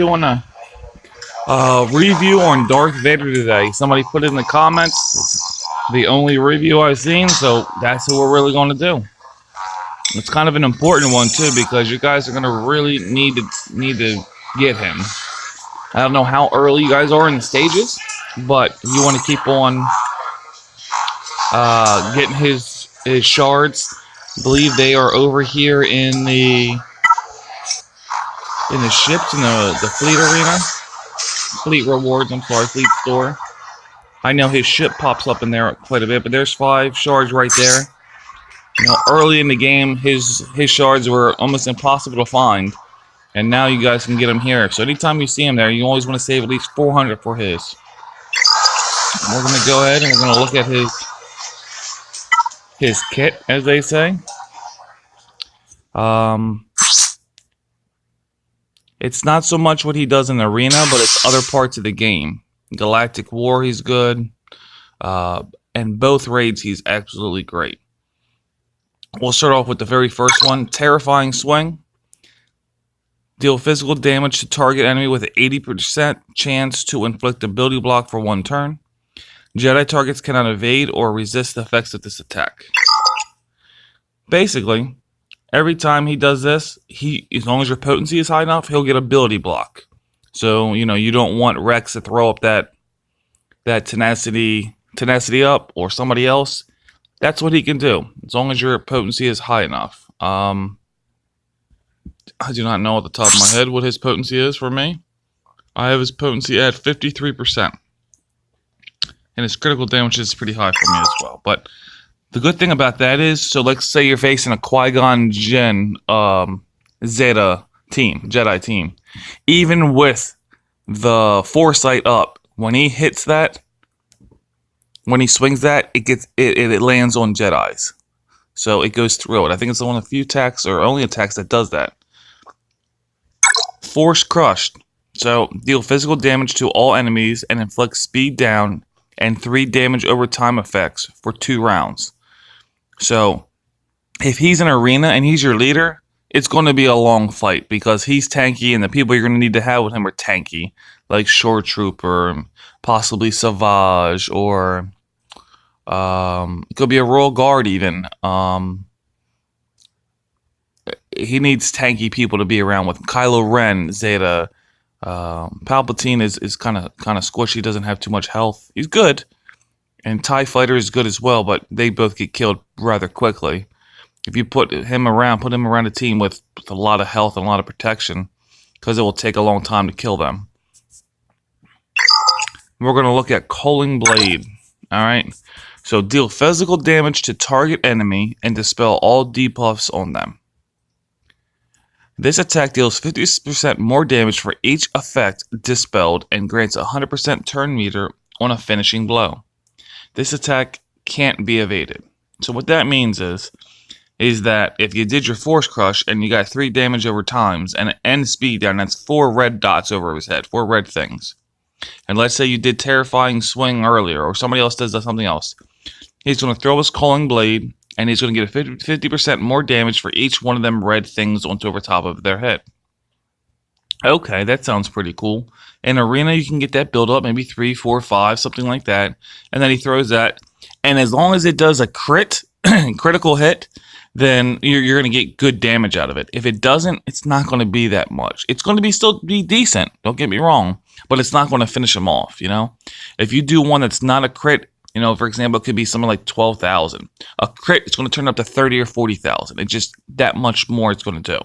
Doing a review on Darth Vader today. Somebody put it in the comments. It's the only review I've seen, so that's what we're really going to do. It's kind of an important one too because you guys are going to really need to get him. I don't know how early you guys are in the stages, but you want to keep on getting his shards. I believe they are over here in the ships in the fleet arena. Fleet rewards, I'm sorry, fleet store. I know his ship pops up in there quite a bit, but there's 5 shards right there. You know, early in the game, his shards were almost impossible to find, and now you guys can get them here. So anytime you see him there, you always want to save at least 400 for his. And we're gonna go ahead and we're gonna look at his kit, as they say. It's not so much what he does in the arena, but it's other parts of the game. Galactic War, he's good. And both raids, he's absolutely great. We'll start off with the very first one. Terrifying Swing. Deal physical damage to target enemy with an 80% chance to inflict ability block for 1 turn. Jedi targets cannot evade or resist the effects of this attack. Basically, every time he does this, as long as your potency is high enough, he'll get ability block. So, you know, you don't want Rex to throw up that tenacity up or somebody else. That's what he can do, as long as your potency is high enough. I do not know at the top of my head what his potency is for me. I have his potency at 53%. And his critical damage is pretty high for me as well. But the good thing about that is, so let's say you're facing a Qui-Gon Jinn Zeta team, Jedi team. Even with the foresight up, when he hits that, when he swings that, it lands on Jedis. So it goes through it. I think it's one of the few attacks, or only attacks, that does that. Force Crushed. So deal physical damage to all enemies and inflict speed down and 3 damage over time effects for 2 rounds. So if he's in an arena and he's your leader, it's going to be a long fight because he's tanky and the people you're going to need to have with him are tanky, like Shore Trooper, possibly Savage, or it could be a Royal Guard even. He needs tanky people to be around with. Kylo Ren, Zeta, Palpatine is kind of squishy, doesn't have too much health. He's good, and TIE Fighter is good as well, but they both get killed rather quickly. If you put him around a team with a lot of health and a lot of protection, because it will take a long time to kill them. We're going to look at Culling Blade. Alright, so deal physical damage to target enemy and dispel all debuffs on them. This attack deals 50% more damage for each effect dispelled and grants 100% turn meter on a finishing blow. This attack can't be evaded. So what that means is that if you did your Force Crush and you got 3 damage over times and speed down, that's 4 red dots over his head, 4 red things. And let's say you did Terrifying Swing earlier, or somebody else does something else. He's going to throw his Culling Blade, and he's going to get a 50% more damage for each one of them red things onto over top of their head. Okay, that sounds pretty cool. In Arena, you can get that build up, maybe 3, 4, 5, something like that. And then he throws that. And as long as it does a critical hit, then you're going to get good damage out of it. If it doesn't, it's not going to be that much. It's going to still be decent, don't get me wrong, but it's not going to finish him off, you know? If you do one that's not a crit, you know, for example, it could be something like 12,000. A crit, it's going to turn up to 30 or 40,000. It's just that much more it's going to do.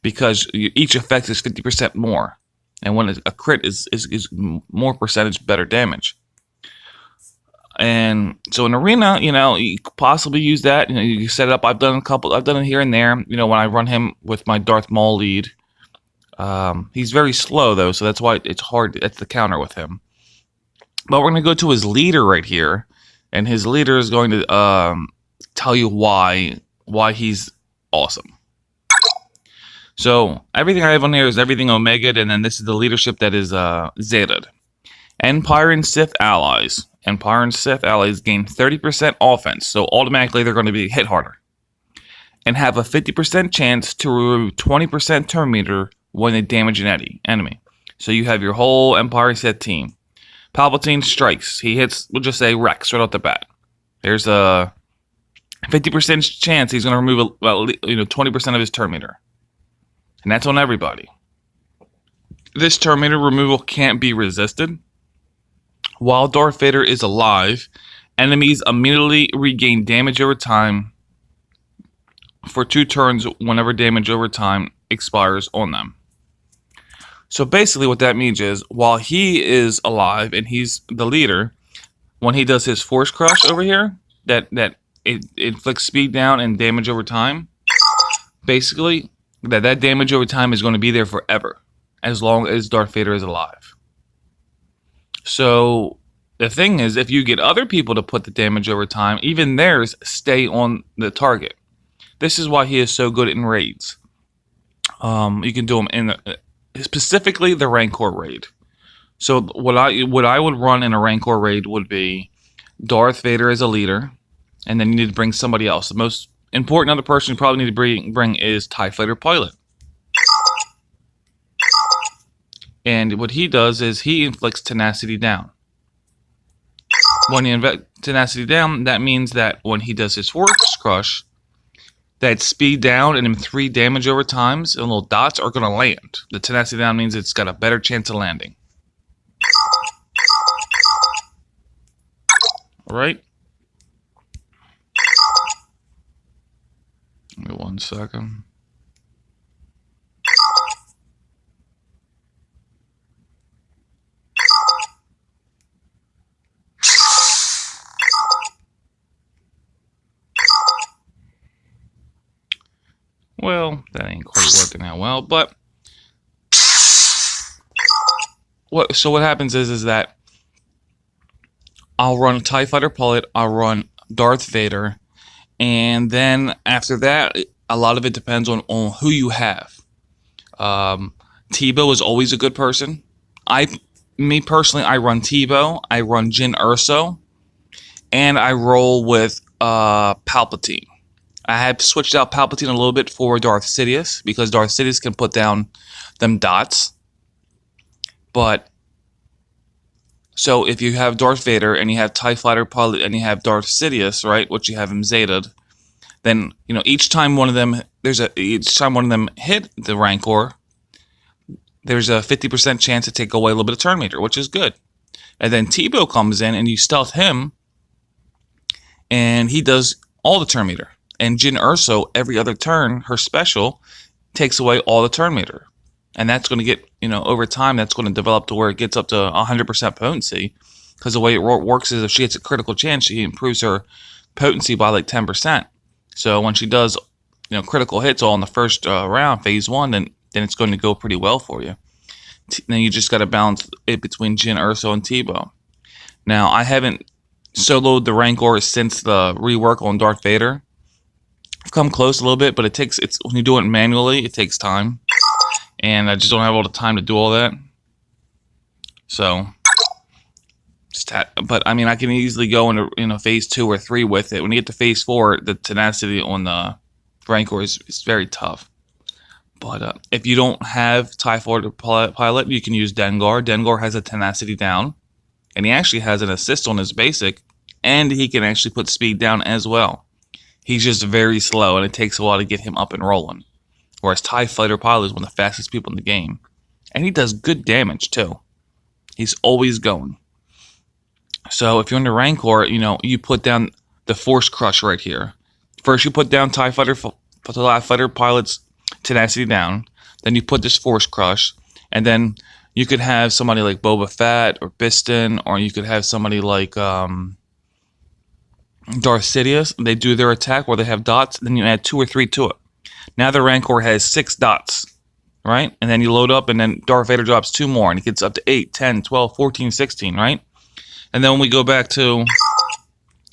Because each effect is 50% more. And when a crit is more percentage, better damage. And so in Arena, you know, you could possibly use that. You know, you set it up. I've done it here and there. You know, when I run him with my Darth Maul lead. He's very slow though, so that's why it's hard. That's the counter with him. But we're going to go to his leader right here, and his leader is going to tell you why he's awesome. So everything I have on here is everything Omega, and then this is the leadership that is Zeta. Empire and Sith allies. Empire and Sith allies gain 30% offense, so automatically they're going to be hit harder. And have a 50% chance to remove 20% turn meter when they damage an enemy. So you have your whole Empire set team. Palpatine strikes. He hits, we'll just say Rex right off the bat. There's a 50% chance he's going to remove 20% of his turn meter. And that's on everybody. This turn meter removal can't be resisted. While Darth Vader is alive, enemies immediately regain damage over time for 2 turns whenever damage over time expires on them. So basically what that means is, while he is alive and he's the leader, when he does his Force Crush over here, that it inflicts speed down and damage over time, basically, that damage over time is going to be there forever, as long as Darth Vader is alive. So the thing is, if you get other people to put the damage over time, even theirs stay on the target. This is why he is so good in raids. You can do them in specifically the Rancor raid. So what I would run in a Rancor raid would be Darth Vader as a leader, and then you need to bring somebody else. The most important other person you probably need to bring is TIE Fighter Pilot. And what he does is he inflicts tenacity down. When he inflicts tenacity down, that means that when he does his Force Crush, that speed down and 3 damage over times and little dots are going to land. The tenacity down means it's got a better chance of landing. Alright? Give me 1 second. Well, that ain't quite working out well, but what happens is that I'll run a TIE Fighter Pilot, I'll run Darth Vader, and then after that, a lot of it depends on who you have. Tebow is always a good person. Me personally, I run Tebow, I run Jyn Erso, and I roll with Palpatine. I have switched out Palpatine a little bit for Darth Sidious, because Darth Sidious can put down them dots. But, so if you have Darth Vader, and you have TIE Fighter Pilot, and you have Darth Sidious, right, which you have him Zeta'd, then, each time one of them hit the Rancor, there's a 50% chance to take away a little bit of turn meter, which is good. And then Tebow comes in, and you stealth him, and he does all the turn meter. And Jyn Erso, every other turn, her special, takes away all the turn meter. And that's going to get, over time, that's going to develop to where it gets up to 100% potency. Because the way it works is if she gets a critical chance, she improves her potency by like 10%. So when she does, critical hits all in the first round, phase 1, then it's going to go pretty well for you. Then you just got to balance it between Jyn Erso and Tebow. Now, I haven't soloed the Rancor since the rework on Darth Vader. I've come close a little bit, but when you do it manually, it takes time. And I just don't have all the time to do all that. So, but I mean, I can easily go into phase 2 or 3 with it. When you get to phase 4, the tenacity on the Rancor is very tough. But if you don't have TIE Fighter Pilot, you can use Dengar. Dengar has a tenacity down, and he actually has an assist on his basic, and he can actually put speed down as well. He's just very slow, and it takes a while to get him up and rolling. Whereas TIE Fighter Pilot is one of the fastest people in the game. And he does good damage, too. He's always going. So if you're in the Rancor, you put down the Force Crush right here. First, you put down TIE Fighter Pilot's tenacity down. Then you put this Force Crush. And then you could have somebody like Boba Fett or Biston, or you could have somebody like Darth Sidious. They do their attack where they have dots. Then you add 2 or 3 to it. Now the Rancor has 6 dots, right? And then you load up, and then Darth Vader drops 2 more, and it gets up to 8, 10, 12, 14, 16, right? And then when we go back to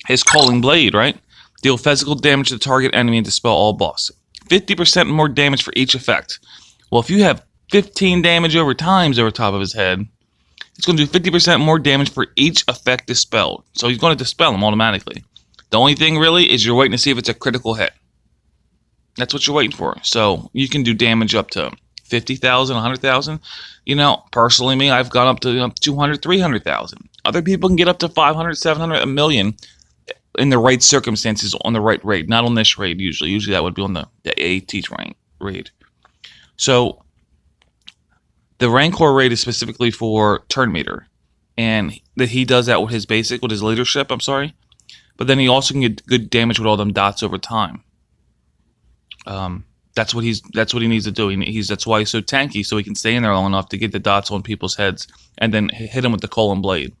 his Calling Blade, right? Deal physical damage to the target enemy and dispel all buffs. 50% more damage for each effect. Well, if you have 15 damage over times over top of his head, it's going to do 50% more damage for each effect dispelled. So he's going to dispel them automatically. The only thing really is you're waiting to see if it's a critical hit. That's what you're waiting for. So you can do damage up to 50,000, 100,000. You know, personally, me, I've gone up to 200, 300,000. Other people can get up to 500, 700, a million in the right circumstances on the right raid. Not on this raid usually. Usually that would be on the AAT raid. So the Rancor raid is specifically for turn meter, and that he does that with his basic, with his leadership. I'm sorry, but then he also can get good damage with all them dots over time. That's what he needs to do. That's why he's so tanky, so he can stay in there long enough to get the dots on people's heads and then hit him with the colon blade.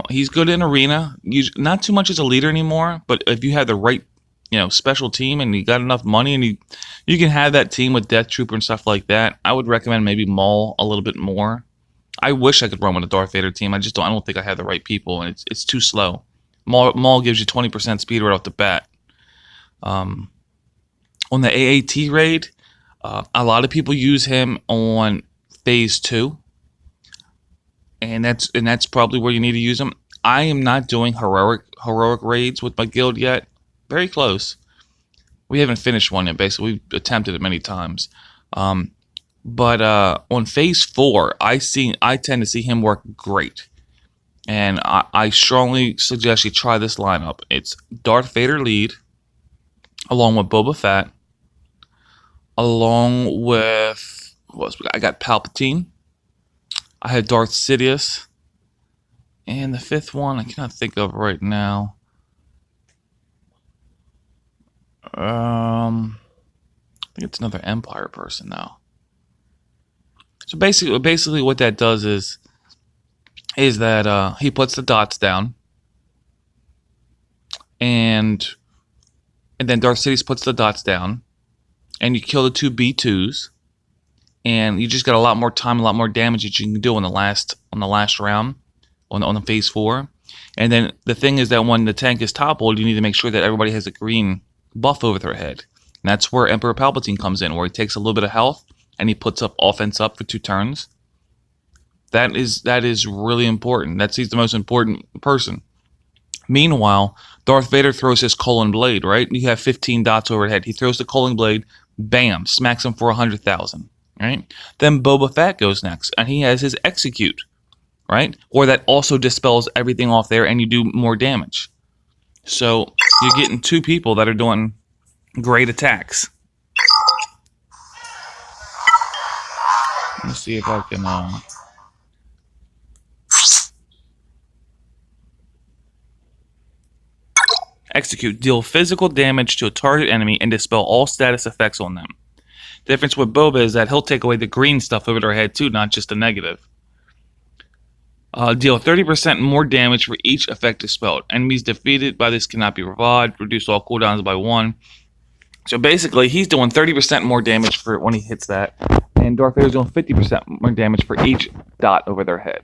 He's good in arena. Not too much as a leader anymore, but if you have the right, special team and you got enough money and you can have that team with Death Trooper and stuff like that, I would recommend maybe Maul a little bit more. I wish I could run with a Darth Vader team. I don't think I have the right people, and it's too slow. Maul gives you 20% speed right off the bat. On the AAT raid, a lot of people use him on phase 2. And that's probably where you need to use them. I am not doing heroic raids with my guild yet. Very close. We haven't finished one yet. Basically, we've attempted it many times. But on phase 4, I tend to see him work great, and I strongly suggest you try this lineup. It's Darth Vader lead, along with Boba Fett, along with I got Palpatine. I had Darth Sidious, and the 5th one I cannot think of right now. I think it's another Empire person now. So basically, what that does is that he puts the dots down, and then Darth Sidious puts the dots down, and you kill the 2 B2s. And you just got a lot more time, a lot more damage that you can do on the last round, on the phase 4. And then the thing is that when the tank is toppled, you need to make sure that everybody has a green buff over their head. And that's where Emperor Palpatine comes in, where he takes a little bit of health and he puts up offense up for 2 turns. That is really important. He's the most important person. Meanwhile, Darth Vader throws his colon blade, right? You have 15 dots overhead. He throws the colon blade, bam, smacks him for 100,000. Right? Then Boba Fett goes next, and he has his execute, right? Or that also dispels everything off there, and you do more damage. So you're getting 2 people that are doing great attacks. Let me see if I can. Execute. Deal physical damage to a target enemy and dispel all status effects on them. The difference with Boba is that he'll take away the green stuff over their head too, not just the negative. Deal 30% more damage for each effect dispelled. Enemies defeated by this cannot be revived. Reduce all cooldowns by 1. So basically, he's doing 30% more damage for when he hits that, and Darth Vader's doing 50% more damage for each dot over their head.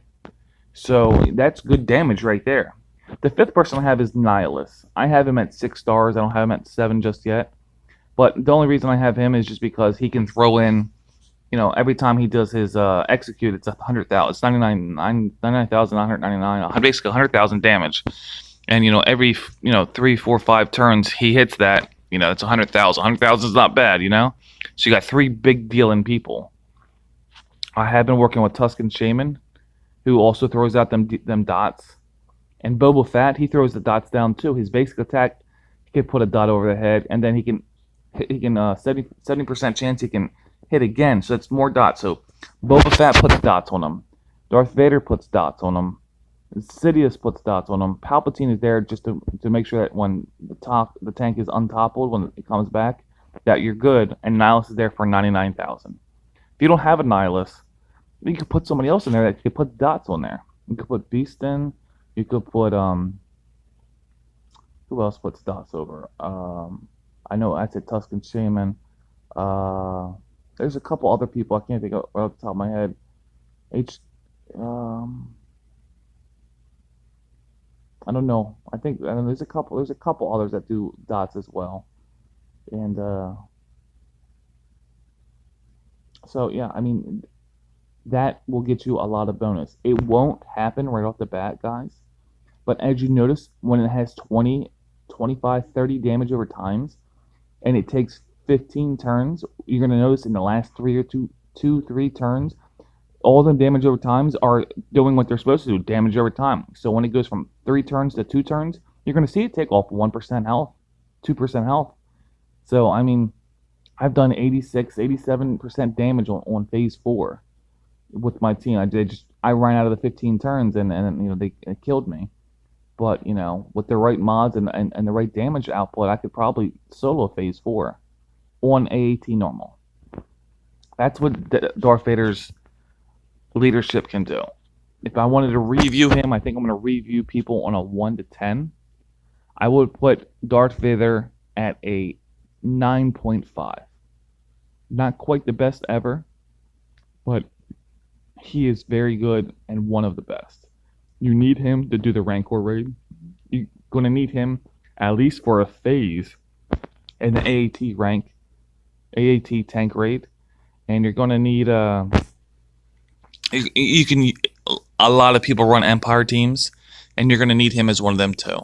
So that's good damage right there. The 5th person I have is Nihilus. I have him at 6 stars. I don't have him at 7 just yet. But the only reason I have him is just because he can throw in, every time he does his execute, it's 100,000. It's 99,999. Basically 100,000 damage. And every 3, 4, 5 turns he hits that. It's 100,000. 100,000 is not bad. So you got 3 big dealing people. I have been working with Tusken Shaman, who also throws out them dots. And Boba Fett, he throws the dots down too. His basic attack, he can put a dot over the head, and then he can 70% chance he can hit again, so that's more dots. So Boba Fett puts dots on him. Darth Vader puts dots on him. Sidious puts dots on him. Palpatine is there just to make sure that when the tank is untoppled, when it comes back, that you're good. And Nihilus is there for 99,000. If you don't have a Nihilus, you could put somebody else in there that you could put dots on there. You could put Beast in. You could put who else puts dots over? I know I said Tusken Shaman. There's a couple other people I can't think of right off the top of my head. I don't know. There's a couple others that do dots as well. And so yeah, that will get you a lot of bonus. It won't happen right off the bat, guys. But as you notice, when it has 20, 25, 30 damage over times, and it takes 15 turns, you're going to notice in the last 3 turns, all the damage over times are doing what they're supposed to do, damage over time. So when it goes from 3 turns to 2 turns, you're going to see it take off 1% health, 2% health. So, I mean, I've done 86, 87% damage on phase 4 with my team. I ran out of the 15 turns and it killed me. But, with the right mods and the right damage output, I could probably solo phase 4 on AAT normal. That's what Darth Vader's leadership can do. If I wanted to review him, I think I'm going to review people on a 1 to 10. I would put Darth Vader at a 9.5. Not quite the best ever, but he is very good and one of the best. You need him to do the Rancor raid. You're going to need him at least for a phase in the AAT tank raid, and you're going to need a lot of people run Empire teams, and you're going to need him as one of them too.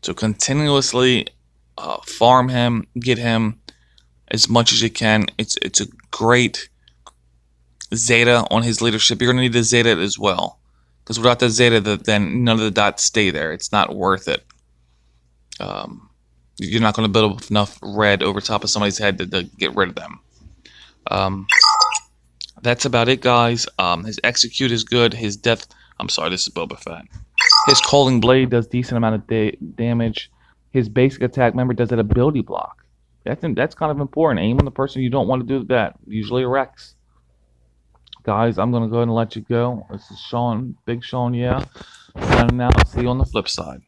So continuously farm him, get him as much as you can. It's a great Zeta on his leadership. You're going to need the Zeta as well, because without the Zeta, then none of the dots stay there. It's not worth it. You're not going to build up enough red over top of somebody's head to get rid of them. That's about it, guys. His execute is good. His death... I'm sorry, this is Boba Fett. His Calling Blade does decent amount of damage. His basic attack, remember, does an ability block. That's kind of important. Aim on the person you don't want to do that. Usually a Rex. Guys, I'm going to go ahead and let you go. This is Sean, Big Sean, yeah. And now, see you on the flip side.